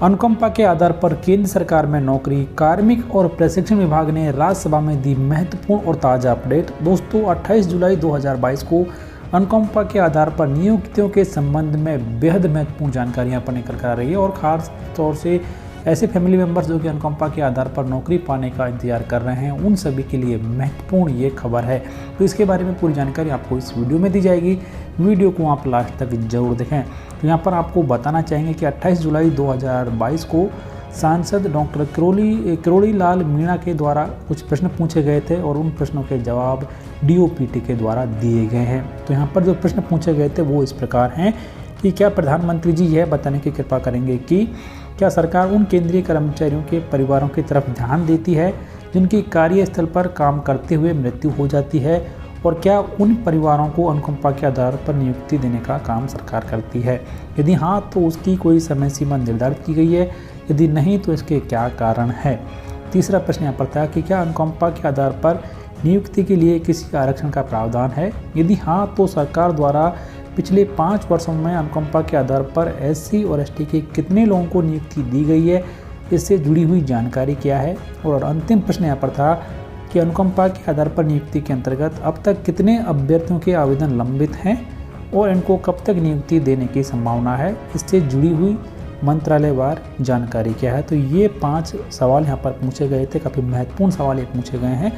अनुकंपा के आधार पर केंद्र सरकार में नौकरी, कार्मिक और प्रशिक्षण विभाग ने राज्यसभा में दी महत्वपूर्ण और ताज़ा अपडेट। दोस्तों 28 जुलाई 2022 को अनुकंपा के आधार पर नियुक्तियों के संबंध में बेहद महत्वपूर्ण जानकारी यहाँ पर निकल कर आ रही है और ख़ास तौर से ऐसे फैमिली मेंबर्स जो कि अनुकंपा के आधार पर नौकरी पाने का इंतजार कर रहे हैं, उन सभी के लिए महत्वपूर्ण ये खबर है। तो इसके बारे में पूरी जानकारी आपको इस वीडियो में दी जाएगी। वीडियो को आप लास्ट तक जरूर देखें। तो यहाँ पर आपको बताना चाहेंगे कि 28 जुलाई 2022 को सांसद डॉक्टर किरोड़ी लाल मीणा के द्वारा कुछ प्रश्न पूछे गए थे और उन प्रश्नों के जवाब DOPT के द्वारा दिए गए हैं। तो यहाँ पर जो प्रश्न पूछे गए थे वो इस प्रकार हैं कि क्या प्रधानमंत्री जी यह बताने की कृपा करेंगे कि क्या सरकार उन केंद्रीय कर्मचारियों के परिवारों की तरफ ध्यान देती है जिनकी कार्यस्थल पर काम करते हुए मृत्यु हो जाती है, और क्या उन परिवारों को अनुकंपा के आधार पर नियुक्ति देने का काम सरकार करती है? यदि हाँ तो उसकी कोई समय सीमा निर्धारित की गई है, यदि नहीं तो इसके क्या कारण है? तीसरा प्रश्न यहाँ पर था कि क्या अनुकंपा के आधार पर नियुक्ति के लिए किसी आरक्षण का प्रावधान है? यदि हाँ तो सरकार द्वारा पिछले 5 वर्षों में अनुकंपा के आधार पर SC और ST के कितने लोगों को नियुक्ति दी गई है, इससे जुड़ी हुई जानकारी क्या है? और अंतिम प्रश्न यहाँ पर था कि अनुकंपा के आधार पर नियुक्ति के अंतर्गत अब तक कितने अभ्यर्थियों के आवेदन लंबित हैं और इनको कब तक नियुक्ति देने की संभावना है, इससे जुड़ी हुई मंत्रालयवार जानकारी क्या है? तो ये 5 सवाल यहाँ पर पूछे गए थे, काफ़ी महत्वपूर्ण सवाल ये पूछे गए हैं।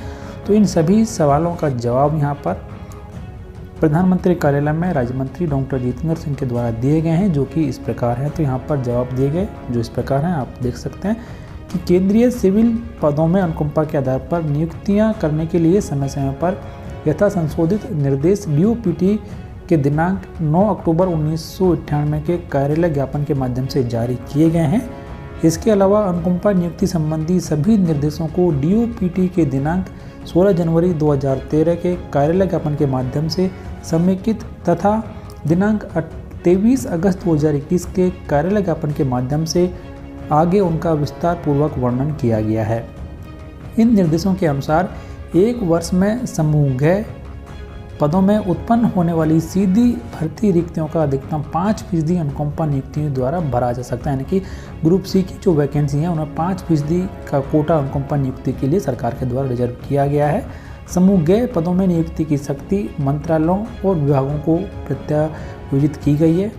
तो इन सभी सवालों का जवाब यहाँ पर प्रधानमंत्री कार्यालय में राज्य मंत्री डॉक्टर जितेंद्र सिंह के द्वारा दिए गए हैं, जो कि इस प्रकार हैं। तो यहाँ पर जवाब दिए गए जो इस प्रकार हैं, आप देख सकते हैं कि केंद्रीय सिविल पदों में अनुकंपा के आधार पर नियुक्तियां करने के लिए समय समय पर यथा संशोधित निर्देश DOPT के दिनांक 9 अक्टूबर 1998 के कार्यालय ज्ञापन के माध्यम से जारी किए गए हैं। इसके अलावा अनुकंपा नियुक्ति संबंधी सभी निर्देशों को DOPT के दिनांक 16 जनवरी 2013 के कार्यालय ज्ञापन के माध्यम से समेकित तथा दिनांक 23 अगस्त 2021 के कार्यालय ज्ञापन के माध्यम से आगे उनका विस्तार पूर्वक वर्णन किया गया है। इन निर्देशों के अनुसार 1 वर्ष में समूहगत पदों में उत्पन्न होने वाली सीधी भर्ती रिक्तियों का अधिकतम 5% अनुकंपा नियुक्तियों द्वारा भरा जा सकता है। यानी कि ग्रुप C की जो वैकेंसी है उन्हें 5% का कोटा अनुकंपा नियुक्ति के लिए सरकार के द्वारा रिजर्व किया गया है। समूहगत पदों में नियुक्ति की शक्ति मंत्रालयों और विभागों को प्रत्यायोजित की गई है।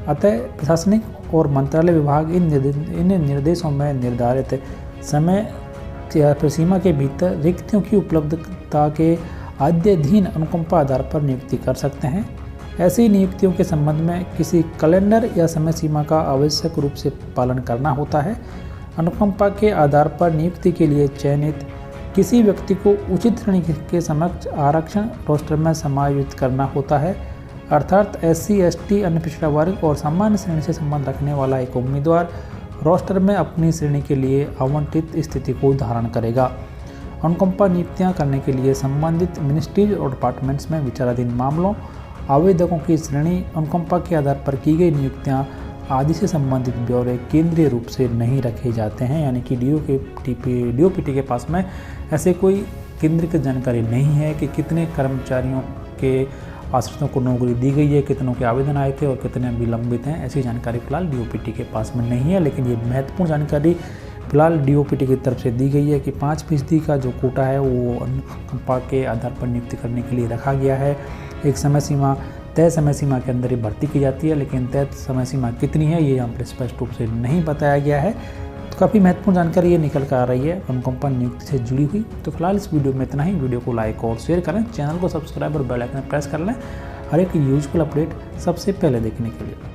अतः प्रशासनिक और मंत्रालय विभाग इन निर्देशों में निर्धारित समय सीमा के भीतर रिक्तियों की उपलब्धता के अध्ययन अनुकंपा आधार पर नियुक्ति कर सकते हैं। ऐसी नियुक्तियों के संबंध में किसी कैलेंडर या समय सीमा का आवश्यक रूप से पालन करना होता है। अनुकंपा के आधार पर नियुक्ति के लिए चयनित किसी व्यक्ति को उचित श्रेणी के समक्ष आरक्षण रोस्टर में समायोजित करना होता है, अर्थात SC ST अन्य पिछड़ा वर्ग और सामान्य श्रेणी से संबंध रखने वाला एक उम्मीदवार रोस्टर में अपनी श्रेणी के लिए आवंटित स्थिति को धारण करेगा। अनुकंपा नियुक्तियां करने के लिए संबंधित मिनिस्ट्रीज और डिपार्टमेंट्स में विचाराधीन मामलों, आवेदकों की श्रेणी, अनुकंपा के आधार पर की गई नियुक्तियां आदि से संबंधित ब्यौरे केंद्रीय रूप से नहीं रखे जाते हैं। यानी कि DOPT के पास में ऐसे कोई केंद्रीय जानकारी नहीं है कि कितने कर्मचारियों के आश्रितों को नौकरी दी गई है, कितनों के आवेदन आए थे और कितने विलंबित हैं। ऐसी जानकारी फिलहाल DOPT के पास में नहीं है, लेकिन ये महत्वपूर्ण जानकारी फिलहाल DOPT की तरफ से दी गई है कि 5% का जो कोटा है वो अनुकंपा के आधार पर नियुक्ति करने के लिए रखा गया है। एक तय समय सीमा के अंदर ही भर्ती की जाती है, लेकिन तय समय सीमा कितनी है ये यहाँ पर स्पष्ट रूप से नहीं बताया गया है। तो काफ़ी महत्वपूर्ण जानकारी ये निकल कर आ रही है अनुकंपा नियुक्ति से जुड़ी हुई। तो फिलहाल इस वीडियो में इतना ही। वीडियो को लाइक और शेयर करें, चैनल को सब्सक्राइब और बेल आइकन प्रेस कर लें हर एक यूजफुल अपडेट सबसे पहले देखने के लिए।